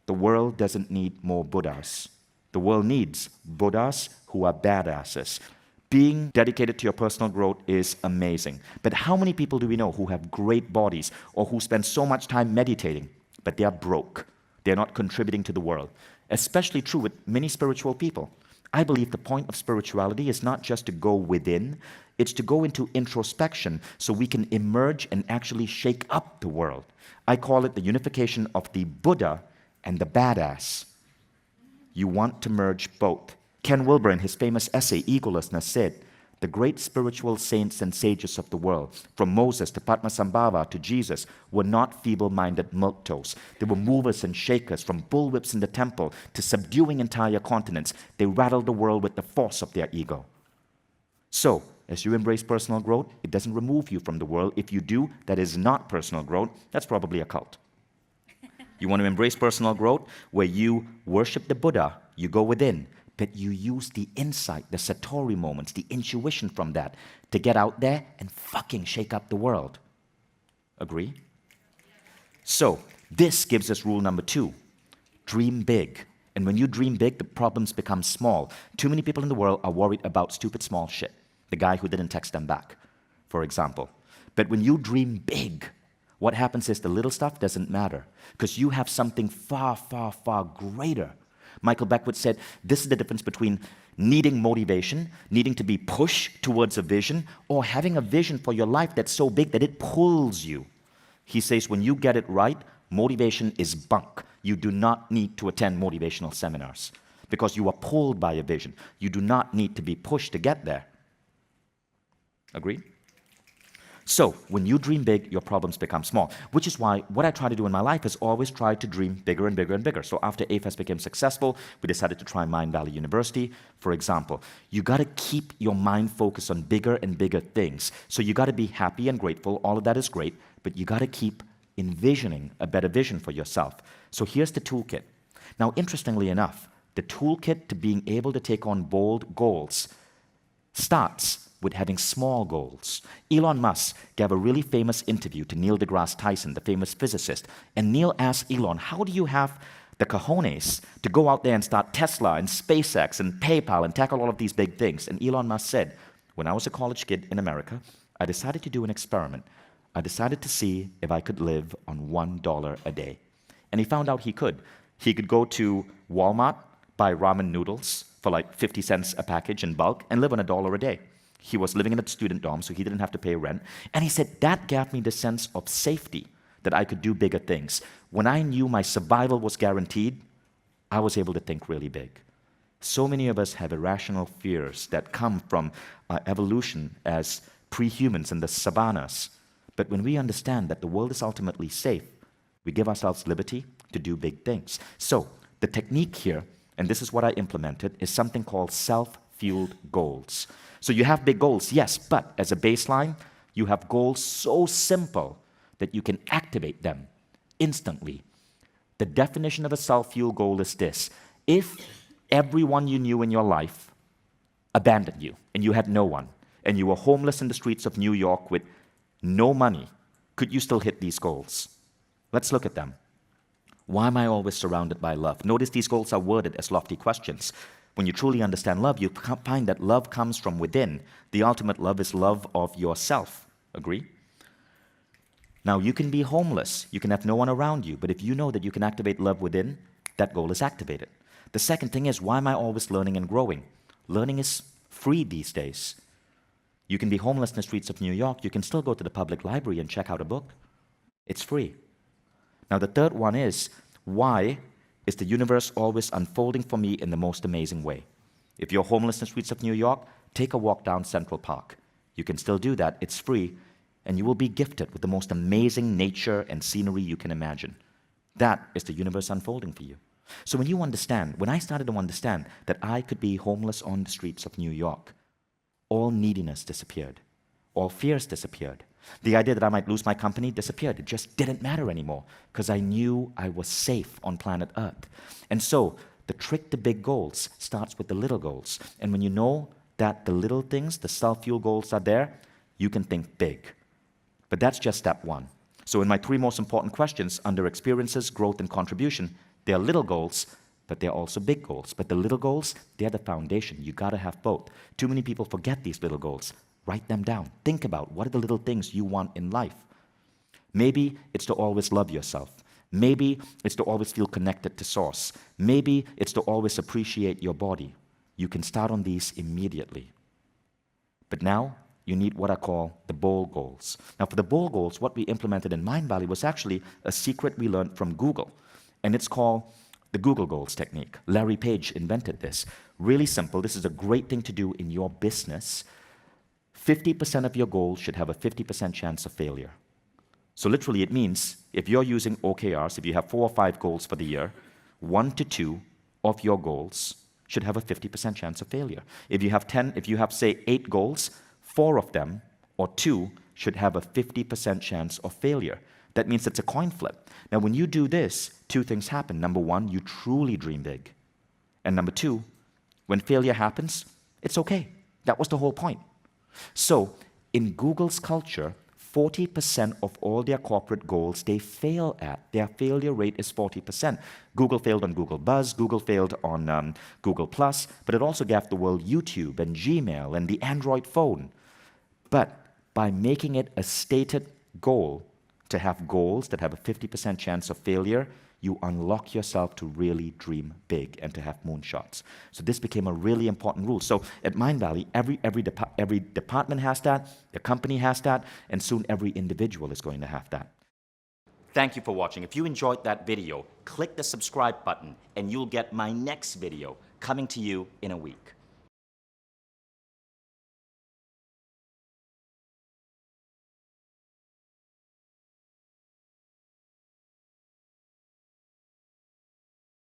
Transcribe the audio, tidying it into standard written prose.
the world doesn't need more Buddhas. The world needs Buddhas who are badasses. Being dedicated to your personal growth is amazing. But how many people do we know who have great bodies or who spend so much time meditating, but they are broke? They're not contributing to the world. Especially true with many spiritual people. I believe the point of spirituality is not just to go within, it's to go into introspection so we can emerge and actually shake up the world. I call it the unification of the Buddha and the badass. You want to merge both. Ken Wilber, in his famous essay, Egolessness, said, the great spiritual saints and sages of the world, from Moses to Padmasambhava to Jesus, were not feeble-minded milquetoast. They were movers and shakers, from bullwhips in the temple to subduing entire continents. They rattled the world with the force of their ego. So, as you embrace personal growth, it doesn't remove you from the world. If you do, that is not personal growth. That's probably a cult. You want to embrace personal growth where you worship the Buddha, you go within, but you use the insight, the Satori moments, the intuition from that to get out there and fucking shake up the world. Agree? So, this gives us rule number 2. Dream big. And when you dream big, the problems become small. Too many people in the world are worried about stupid small shit. The guy who didn't text them back, for example. But when you dream big, what happens is the little stuff doesn't matter because you have something far, far, far greater. Michael Beckwith said, this is the difference between needing motivation, needing to be pushed towards a vision, or having a vision for your life that's so big that it pulls you. He says, when you get it right, motivation is bunk. You do not need to attend motivational seminars because you are pulled by a vision. You do not need to be pushed to get there. Agreed? So, when you dream big, your problems become small, which is why what I try to do in my life is always try to dream bigger and bigger and bigger. So after AFES became successful, we decided to try Mind Valley University, for example. You got to keep your mind focused on bigger and bigger things. So you got to be happy and grateful. All of that is great, but you got to keep envisioning a better vision for yourself. So here's the toolkit. Now, interestingly enough, the toolkit to being able to take on bold goals starts with having small goals. Elon Musk gave a really famous interview to Neil deGrasse Tyson, the famous physicist, and Neil asked Elon, how do you have the cojones to go out there and start Tesla and SpaceX and PayPal and tackle all of these big things? And Elon Musk said, when I was a college kid in America, I decided to do an experiment. I decided to see if I could live on $1 a day. And he found out he could. He could go to Walmart, buy ramen noodles for like 50 cents a package in bulk, and live on $1 a day. He was living in a student dorm, so he didn't have to pay rent. And he said, that gave me the sense of safety, that I could do bigger things. When I knew my survival was guaranteed, I was able to think really big. So many of us have irrational fears that come from our evolution as pre-humans in the savannas. But when we understand that the world is ultimately safe, we give ourselves liberty to do big things. So the technique here, and this is what I implemented, is something called SelfFueled Goals. So you have big goals, yes, but as a baseline, you have goals so simple that you can activate them instantly. The definition of a self-fueled goal is this. If everyone you knew in your life abandoned you and you had no one, and you were homeless in the streets of New York with no money, could you still hit these goals? Let's look at them. Why am I always surrounded by love? Notice these goals are worded as lofty questions. When you truly understand love, you find that love comes from within. The ultimate love is love of yourself. Agree? Now, you can be homeless. You can have no one around you. But if you know that you can activate love within, that goal is activated. The second thing is, why am I always learning and growing? Learning is free these days. You can be homeless in the streets of New York. You can still go to the public library and check out a book. It's free. Now, the third one is, why is the universe always unfolding for me in the most amazing way? If you're homeless in the streets of New York, take a walk down Central Park. You can still do that. It's free. And you will be gifted with the most amazing nature and scenery you can imagine. That is the universe unfolding for you. So when you understand, when I started to understand that I could be homeless on the streets of New York, all neediness disappeared. All fears disappeared. The idea that I might lose my company disappeared. It just didn't matter anymore because I knew I was safe on planet Earth. And so the trick to big goals starts with the little goals. And when you know that the little things, the self-fueled goals are there, you can think big. But that's just step one. So in my 3 most important questions under experiences, growth, and contribution, There are little goals, but there are also big goals. But the little goals, they're the foundation. You got to have both. Too many people forget these little goals. Write them down. Think about what are the little things you want in life. Maybe it's to always love yourself. Maybe it's to always feel connected to Source. Maybe it's to always appreciate your body. You can start on these immediately. But now, you need what I call the bold goals. Now, for the bold goals, what we implemented in Mindvalley was actually a secret we learned from Google. And it's called the Google Goals technique. Larry Page invented this. Really simple. This is a great thing to do in your business. 50% of your goals should have a 50% chance of failure. So literally it means if you're using OKRs, if you have 4 or 5 goals for the year, 1 to 2 of your goals should have a 50% chance of failure. If you have say 8 goals, 4 of them or 2 should have a 50% chance of failure. That means it's a coin flip. Now when you do this, 2 things happen. Number 1, you truly dream big. And number 2, when failure happens, it's okay. That was the whole point. So in Google's culture, 40% of all their corporate goals they fail at. Their failure rate is 40%. Google failed on Google Buzz, Google failed on Google+, but it also gave the world YouTube and Gmail and the Android phone. But by making it a stated goal to have goals that have a 50% chance of failure, you unlock yourself to really dream big and to have moonshots. So this became a really important rule. So at Mindvalley, every department has that, the company has that, and soon every individual is going to have that. Thank you for watching. If you enjoyed that video, click the subscribe button and you'll get my next video coming to you in a week.